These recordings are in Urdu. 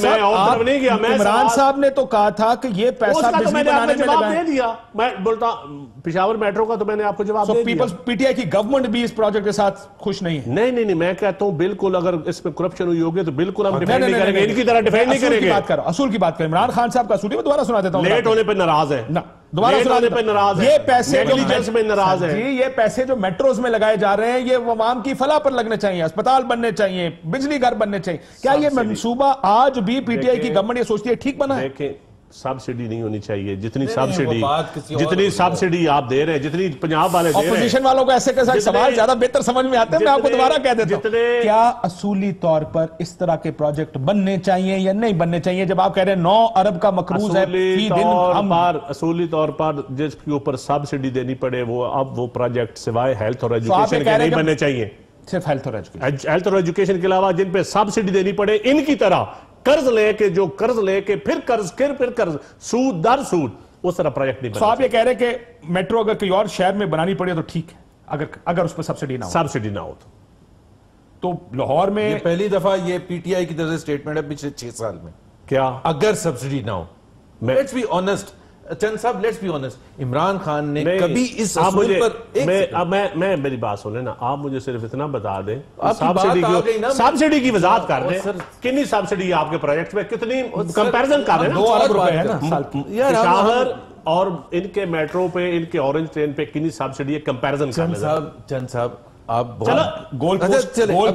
عمران صاحب نے تو کہا تھا کہ یہ پیسہ بجلی بنانے میں جواب دے دیا. میں بولتا پشاور میٹرو کا تو میں نے آپ کو جواب دے دیا. پی ٹی آئی کی گورنمنٹ بھی اس پروجیکٹ کے ساتھ خوش نہیں ہے. نہیں میں کہتا ہوں بالکل اگر اس میں کرپشن ہوئی ہوگی تو بالکل ہم ڈیفینڈ نہیں کریں گے, ان کی طرح ڈیفینڈ نہیں کریں گے. اصول کی بات کریں. عمران خان صاحب کا اصول ہے, میں دوبارہ سنا دیتا ہوں. لیٹ ہونے پہ ناراض ہے, دوبارہ سنانے پہ ناراض ہے. یہ پیسے نیگلیجنس میں ناراض ہے. یہ پیسے جو میٹروز میں لگائے جا رہے ہیں یہ عوام کی فلاح پر لگنے چاہیے, اسپتال بننے چاہیے, بجلی گھر بننے چاہیے. کیا یہ منصوبہ آج بھی پی ٹی آئی کی گورنمنٹ یہ سوچتی ہے ٹھیک بنا ہے؟ دیکھیں سبسڈی نہیں ہونی چاہیے. جتنی سبسڈی آپ دے رہے ہیں, جتنی پنجاب والے دے رہے ہیں. اپوزیشن والوں کو ایسے کے سوال زیادہ بہتر سمجھ میں آتے ہیں. میں آپ کو دوبارہ کہہ دیتا ہوں, کیا اصولی طور پر اس طرح کے پروجیکٹ بننے چاہیے یا نہیں بننے چاہیے؟ جب آپ کہہ رہے ہیں 9 ارب کا مقروض ہے فی دن, اصولی طور پر جس کے اوپر سبسڈی دینی پڑے وہ پروجیکٹ سوائے ہیلتھ اور ایجوکیشن کے نہیں بننے چاہیے. صرف ہیلتھ اور ایجوکیشن کے علاوہ جن پہ سبسڈی دینی پڑے ان کی طرح قرض لے کے پھر قرض سود در سود اس طرح پروجیکٹ نہیں بننا. تو آپ یہ کہہ رہے کہ میٹرو اگر کوئی اور شہر میں بنانی پڑے تو ٹھیک ہے اگر اس پہ سبسڈی نہ ہو تو لاہور میں پہلی دفعہ یہ پی ٹی آئی کی طرف سے سٹیٹمنٹ ہے پچھلے 6 سال میں. کیا اگر سبسڈی نہ ہو؟ لیٹس بی آنسٹ چند صاحب, let's be honest, Imran Khan نے کبھی اس اصول پر میں میری بات سنیں نا, آپ مجھے صرف اتنا بتا دیں سبسڈی کی وضاحت کر دیں. کتنی سبسڈی آپ کے پروجیکٹ میں, کتنی کمپیرزن کر رہے ہیں؟ 2 ارب روپے ہے نا. پشاور اور ان کے میٹرو پہ, ان کے اورنج ٹرین پہ کتنی سبسڈی ہے, کمپیرزن کر لیں. چند صاحب آپ گول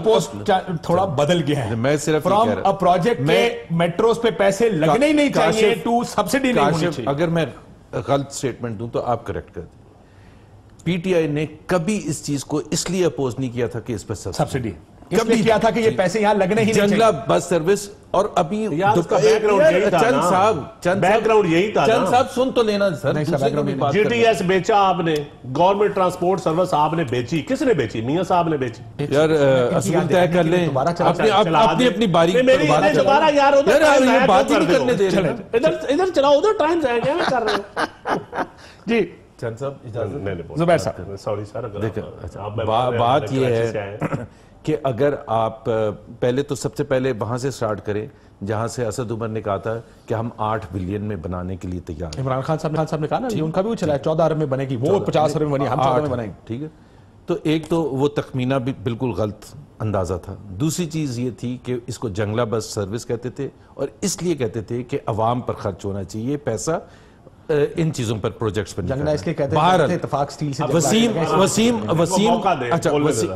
پوسٹ تھوڑا بدل گیا ہے. میں صرف فرام پروجیکٹ کے میٹروز پہ پیسے لگنے ہی نہیں چاہیے ٹو سبسڈی نہیں ہونی چاہیے. اگر میں غلط سٹیٹمنٹ دوں تو آپ کریکٹ کر دیں. پی ٹی آئی نے کبھی اس چیز کو اس لیے اپوز نہیں کیا تھا کہ اس پہ سبسڈی کبھی کیا تھا کہ یہ پیسے یہاں لگنے ہی نہیں چاہیے. جنگلہ بس سروس اور ابھی چند صاحب سن تو لینا سر. جی ٹی ایس بیچا آپ نے, گورنمنٹ ٹرانسپورٹ سروس آپ نے بیچی. کس نے بیچی؟ میاں صاحب نے بیچی. یار اصول طے کر لیں, اپنی باری بات ہی نہیں کرنے دے رہے. ادھر چلاؤ, ادھر ٹائم ضائع کر رہے ہیں. جی چند صاحب, زبیر صاحب سوری سر, بات یہ ہے کہ اگر آپ پہلے تو سب سے پہلے وہاں سے سٹارٹ کریں جہاں سے اسد عمر نے کہا تھا کہ ہم 8 بلین میں بنانے کے لیے تیار ہیں. عمران خان صاحب نے کہا نا ان کا بھی چلا ہے 14 ارب میں بنے گی, وہ 50 ارب میں بنی, ہم 14 میں بنائیں گے. ٹھیک ہے, تو ایک تو وہ تخمینہ بھی بالکل غلط اندازہ تھا. دوسری چیز یہ تھی کہ اس کو جنگلہ بس سروس کہتے تھے اور اس لیے کہتے تھے کہ عوام پر خرچ ہونا چاہیے پیسہ ان چیزوں پر پروجیکٹس بن جنگلہ اس لیے کہتے ہیں اتفاق سٹیل سے.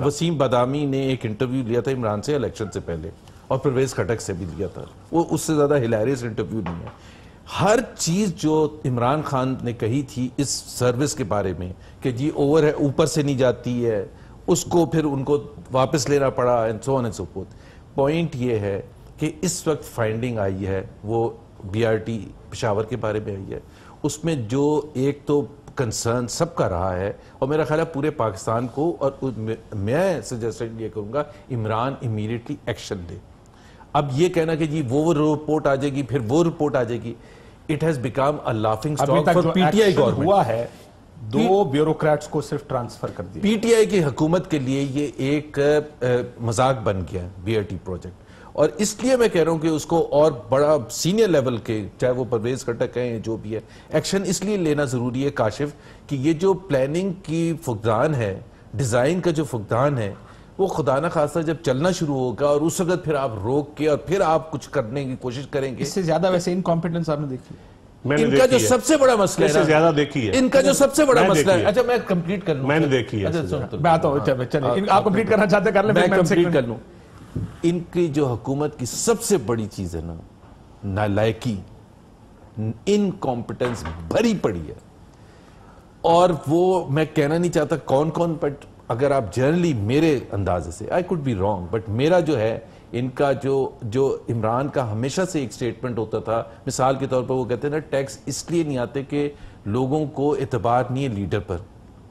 وسیم بادامی نے ایک انٹرویو لیا تھا عمران سے الیکشن سے پہلے, اور پرویز خٹک سے بھی لیا تھا. وہ اس سے زیادہ ہلیریس انٹرویو نہیں ہے. ہر چیز جو عمران خان نے کہی تھی اس سروس کے بارے میں کہ جی اوور ہے, اوپر سے نہیں جاتی ہے, اس کو پھر ان کو واپس لینا پڑا and so on and so forth. Point یہ ہے کہ اس وقت فائنڈنگ آئی ہے وہ بی آر ٹی پشاور کے بارے میں آئی ہے. اس میں جو ایک تو کنسرن سب کا رہا ہے اور میرا خیال ہے پورے پاکستان کو, اور میں سجیسٹ یہ کروں گا عمران امیڈیٹلی ایکشن لے. اب یہ کہنا کہ جی وہ رپورٹ آ جائے گی پھر وہ رپورٹ آ جائے گی, it has become a laughing stock for P T I government. ہوا ہے 2 بیوروکریٹس کو صرف ٹرانسفر کر دیا. پی ٹی آئی کی حکومت کے لیے یہ ایک مذاق بن گیا بی آر ٹی پروجیکٹ, اور اس لیے میں کہہ رہا ہوں کہ اس کو اور بڑا سینئر لیول کے, چاہے وہ پرویز خٹک ہیں جو بھی ہے, ایکشن اس لیے لینا ضروری ہے کاشف کہ یہ جو پلاننگ کی فقدان ہے, ڈیزائن کا جو فقدان ہے, وہ خدا نہ خواستہ جب چلنا شروع ہوگا اور اس وقت پھر آپ روک کے اور پھر آپ کچھ کرنے کی کوشش کریں گے. اس سے زیادہ ویسے انکمپیٹنس آپ نے دیکھی ان کا جو سب سے بڑا مسئلہ ہے, زیادہ دیکھی ہے ان کا جو سب سے بڑا مسئلہ ہے. اچھا میں کمپلیٹ کر لوں, میں نے دیکھی ہے, میں آتا ہوں, چلیں آپ کمپلیٹ کرنا چاہتے کر لیں, میں کمپلیٹ کر لوں. ان کی جو حکومت کی سب سے بڑی چیز ہے نا, نالائکی, انکمپٹنس بھری پڑی ہے. اور وہ میں کہنا نہیں چاہتا کون کون, بٹ اگر آپ جنرلی میرے اندازے سے, I could be wrong, but میرا جو ہے ان کا جو عمران کا ہمیشہ سے ایک سٹیٹمنٹ ہوتا تھا, مثال کے طور پر وہ کہتے ہیں نا ٹیکس اس لیے نہیں آتے کہ لوگوں کو اعتبار نہیں ہے لیڈر پر.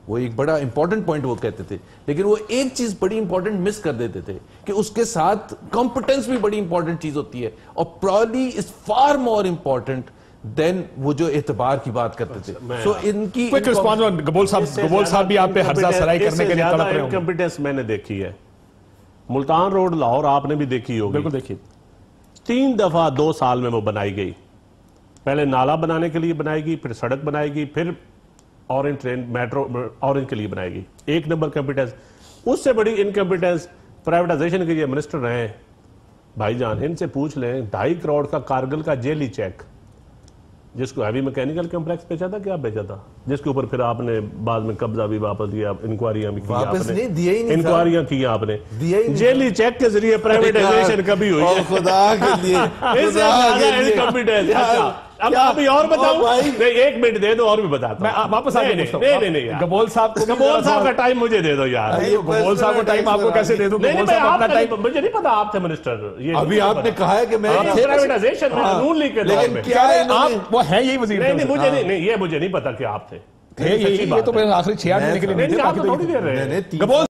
وہ ایک بڑا امپورٹنٹ پوائنٹ وہ کہتے تھے, لیکن وہ ایک چیز بڑی امپورٹنٹ مس کر دیتے تھے کہ اس کے ساتھ کمپٹنس بھی بڑی امپورٹنٹ چیز ہوتی ہے, اور probably is far more important than وہ جو اعتبار کی بات کرتے تھے. سو ان کی گبول صاحب بھی آپ پہ حرزہ سرائی کرنے کے لیے تڑپ رہے ہوں. کمپٹنس میں نے دیکھی ہے, ملتان روڈ لاہور آپ نے بھی دیکھی ہوگی. بالکل دیکھیے, 3 دفعہ 2 سال میں وہ بنائی گئی. پہلے نالا بنانے کے لیے بنائے گی, پھر سڑک بنائے گی, پھر اورنج ٹرین میٹرو اورنج کے لیے بنائے گی. 1 نمبر کمپیٹنس. اس سے بڑی انکمپیٹنس پرائیویٹائزیشن کے یہ منسٹر رہے ہیں بھائی جان, ان سے پوچھ لیں 2.5 کروڑ کا کارگل کا جیلی چیک, جس کو ہیوی میکینیکل کمپلیکس بیچا تھا, کیا بیچا تھا, جس کے اوپر پھر آپ نے بعد میں قبضہ بھی واپس دیا, انکوائریاں بھی کی آپ نے, انکوائریاں کی آپ نے, جیلی چیک کے ذریعے پرائیویٹائزیشن کبھی ہوئی ہے. خدا کے لیے اس سے زیادہ انکمپیٹنس. اچھا اب آپ بھی اور بتاؤں, نہیں 1 منٹ دے دو اور بھی بتاتا ہوں. میں واپس آ کے نہیں گبول صاحب کا ٹائم مجھے دے دو یار. گبول صاحب کو ٹائم آپ کو کیسے دے دوں؟ مجھے نہیں پتا آپ تھے منسٹر. ابھی آپ نے کہا ہے کہ میں پرائیویٹائزیشن میں نون لیگ کے دور میں وہ ہیں یہی وزیر. نہیں مجھے نہیں, یہ مجھے نہیں پتا کہ آپ تھے. یہ تو آخری 6-8 مہینے کے لیے نہیں, آپ تو تھوڑی دیر رہے. گبول